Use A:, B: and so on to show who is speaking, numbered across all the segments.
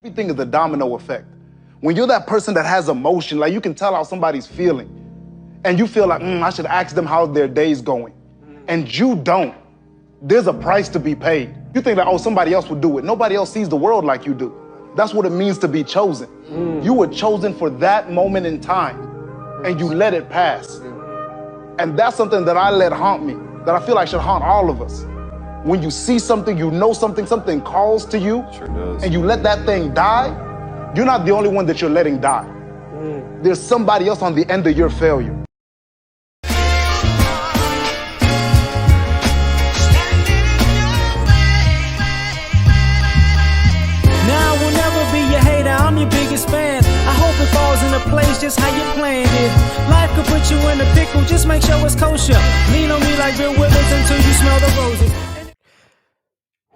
A: Everything is the domino effect. When you're that person that has emotion, like you can tell how somebody's feeling, and you feel like, I should ask them how their day's going, and you don't, there's a price to be paid. You think that, oh, somebody else would do it. Nobody else sees the world like you do. That's what it means to be chosen. You were chosen for that moment in time, and you let it pass. And that's something that I let haunt me, that I feel like should haunt all of us. When you see something, you know something calls to you,
B: Sure does.
A: and you let that thing die, you're not the only one that you're letting die. There's somebody else on the end of your failure.
C: Now I will never be your hater, I'm your biggest fan. I hope it falls into place just how you planned it. Life could put you in a pickle, just make sure it's kosher. Lean on me like Bill Withers until you smell the roses.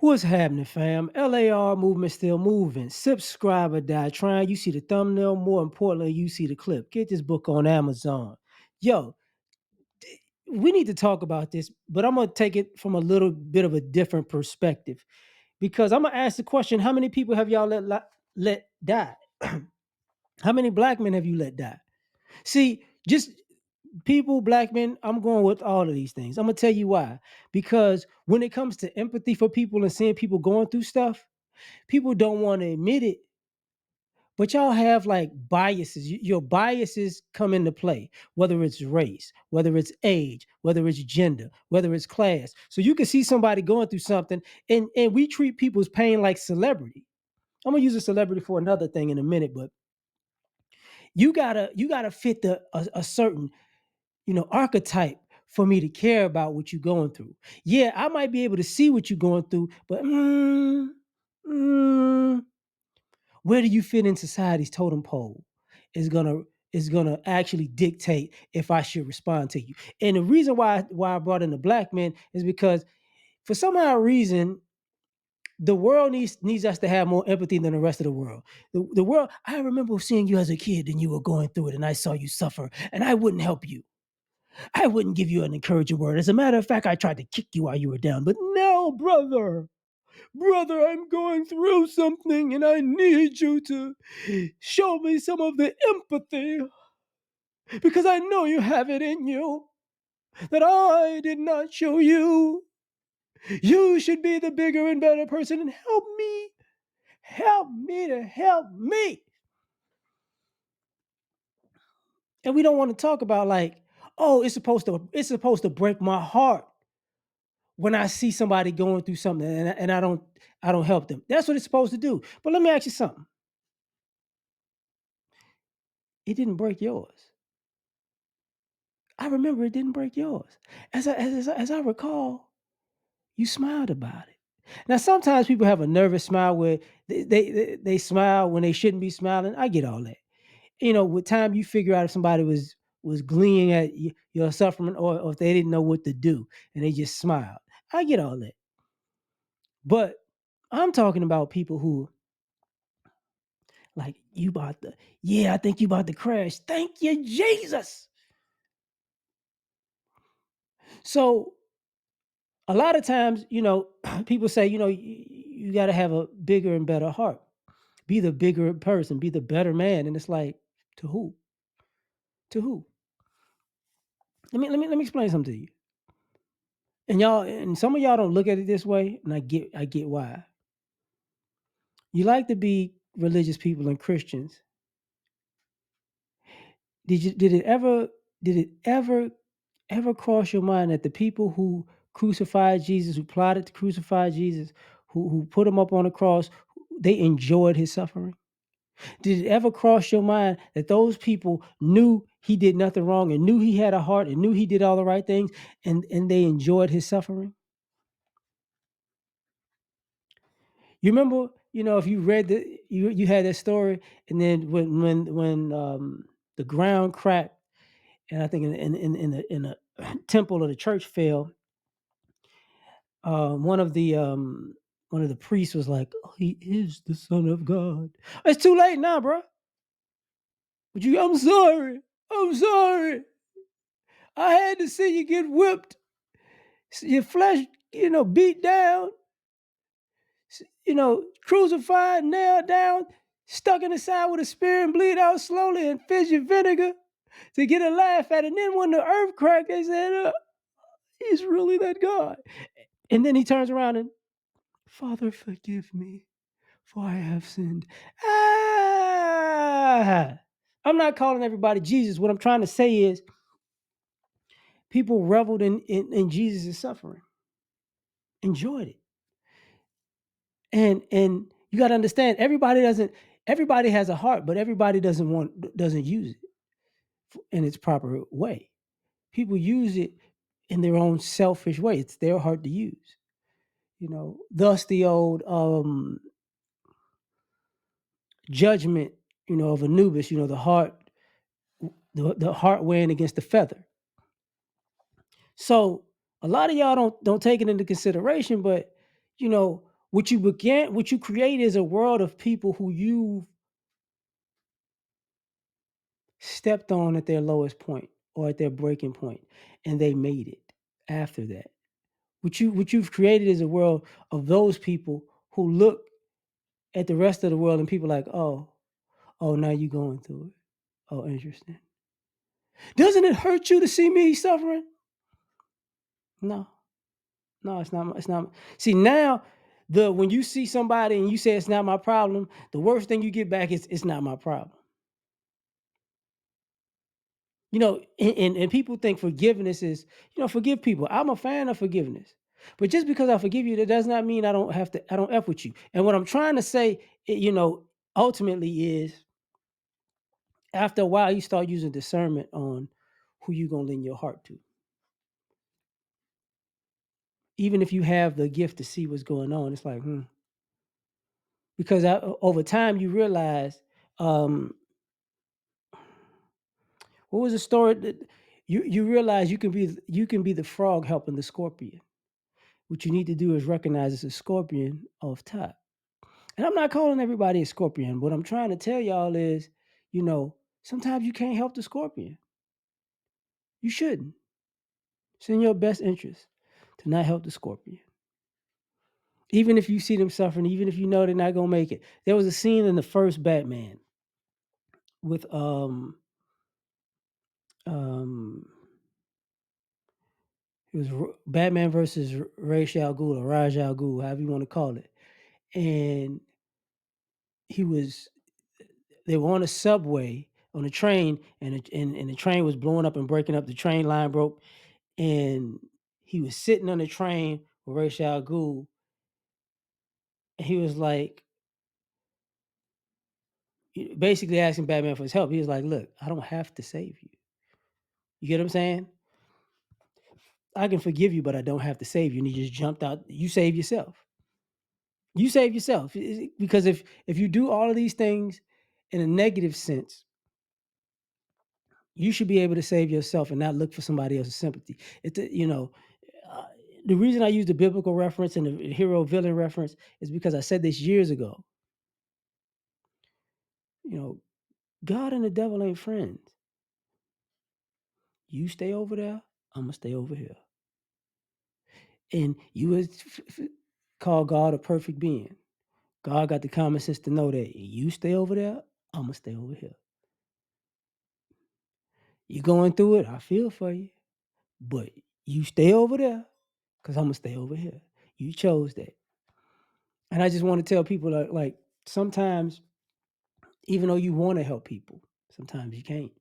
C: What's happening, fam? L.A.R. movement still moving. Subscribe or die trying. You see the thumbnail. More importantly, you see the clip. Get this book on Amazon. Yo, we need to talk about this, but I'm going to take it from a little bit of a different perspective. Because I'm going to ask the question, how many people have y'all let die? How many black men have you let die? See, just people, black men, I'm going with all of these things. I'm going to tell you why. Because when it comes to empathy for people and seeing people going through stuff, people don't want to admit it, but y'all have like biases. Your biases come into play, whether it's race, whether it's age, whether it's gender, whether it's class. So you can see somebody going through something, and we treat people's pain like celebrity. I'm gonna use a celebrity for another thing in a minute, but you gotta fit a certain archetype for me to care about what you're going through. Yeah, I might be able to see what you're going through, but where do you fit in society's totem pole is gonna actually dictate if I should respond to you. And the reason why I brought in the black men is because for somehow reason the world needs us to have more empathy than the rest of the world. The world, I remember seeing you as a kid and you were going through it and I saw you suffer and I wouldn't help you. I wouldn't give you an encouraging word. As a matter of fact, I tried to kick you while you were down. But now, brother, I'm going through something and I need you to show me some of the empathy because I know you have it in you that I did not show you. You should be the bigger and better person and help me to help me. And we don't want to talk about like, oh, it's supposed to break my heart when I see somebody going through something and I don't help them. That's what it's supposed to do. But let me ask you something. It didn't break yours. I remember it didn't break yours. As I recall, you smiled about it. Now sometimes people have a nervous smile where they smile when they shouldn't be smiling. I get all that. With time you figure out if somebody was gleaning at your suffering or if they didn't know what to do and they just smiled. I get all that. But I'm talking about people who like I think you about to crash. Thank you, Jesus. So a lot of times, people say, you got to have a bigger and better heart. Be the bigger person, be the better man. And it's like, to who? To who? Let me explain something to you. And some of y'all don't look at it this way, and I get why. You like to be religious people and Christians. Did it ever cross your mind that the people who crucified Jesus, who plotted to crucify Jesus, who put him up on the cross, they enjoyed his suffering? Did it ever cross your mind that those people knew he did nothing wrong and knew he had a heart and knew he did all the right things and they enjoyed his suffering? You remember, if you read you had that story, and then when the ground cracked, and I think in a temple of the church fell, one of the priests was like, oh, he is the Son of God. It's too late now, bro. But I'm sorry. I'm sorry. I had to see you get whipped, your flesh, beat down, crucified, nailed down, stuck in the side with a spear and bleed out slowly and fidget vinegar to get a laugh at it. And then when the earth cracked, they said, he's really that God. And then he turns around and, Father, forgive me, for I have sinned. I'm not calling everybody Jesus. What I'm trying to say is people reveled in Jesus' suffering, enjoyed it. And you got to understand, everybody has a heart, but everybody doesn't use it in its proper way. People use it in their own selfish way. It's their heart to use. Thus the old judgment, of Anubis, the heart weighing against the feather. So a lot of y'all don't take it into consideration, but what you create is a world of people who you stepped on at their lowest point or at their breaking point, and they made it after that. What you've created is a world of those people who look at the rest of the world and people like, oh, now you're going through it. Oh, interesting. Doesn't it hurt you to see me suffering? No, it's not. It's not. See, now when you see somebody and you say it's not my problem, the worst thing you get back is it's not my problem. And people think forgiveness is, forgive people. I'm a fan of forgiveness. But just because I forgive you, that does not mean I don't F with you. And what I'm trying to say, ultimately is after a while, you start using discernment on who you're going to lend your heart to. Even if you have the gift to see what's going on, it's like, Because over time, you realize, what was the story that you realize you can be the frog helping the scorpion. What you need to do is recognize it's a scorpion off top. And I'm not calling everybody a scorpion. What I'm trying to tell y'all is, sometimes you can't help the scorpion. You shouldn't. It's in your best interest to not help the scorpion. Even if you see them suffering, even if you know they're not gonna make it. There was a scene in the first Batman with it was Batman versus Ra's al Ghul or Raj al Ghul, however you want to call it. And they were on a subway on a train, and the train was blowing up and breaking up. The train line broke, and he was sitting on the train with Ra's al Ghul, and he was like, basically asking Batman for his help. He was like, "Look, I don't have to save you. You get what I'm saying? I can forgive you, but I don't have to save you." And he just jumped out. You save yourself. You save yourself, because if you do all of these things in a negative sense, you should be able to save yourself and not look for somebody else's sympathy. The reason I use the biblical reference and the hero villain reference is because I said this years ago. God and the devil ain't friends. You stay over there, I'm gonna stay over here. And you would call God a perfect being. God got the common sense to know that you stay over there, I'm gonna stay over here. You going through it, I feel for you. But you stay over there, because I'm gonna stay over here. You chose that. And I just want to tell people that, like, sometimes, even though you want to help people, sometimes you can't.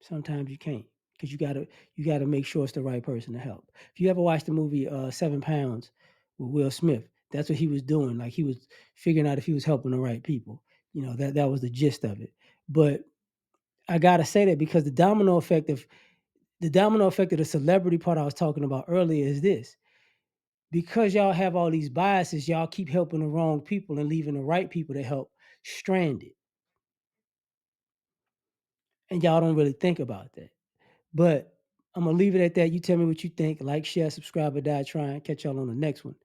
C: Sometimes you can't, because you gotta make sure it's the right person to help. If you ever watched the movie 7 Pounds with Will Smith, that's what he was doing. Like, he was figuring out if he was helping the right people. That was the gist of it. But I gotta say that because the domino effect of the celebrity part I was talking about earlier is this. Because y'all have all these biases, y'all keep helping the wrong people and leaving the right people to help stranded. And y'all don't really think about that. But I'm going to leave it at that. You tell me what you think. Like, share, subscribe, or die trying. Catch y'all on the next one.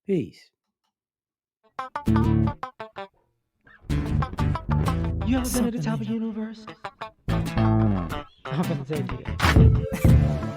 C: Peace. You ever been at the top of the universe? I'm going to take you.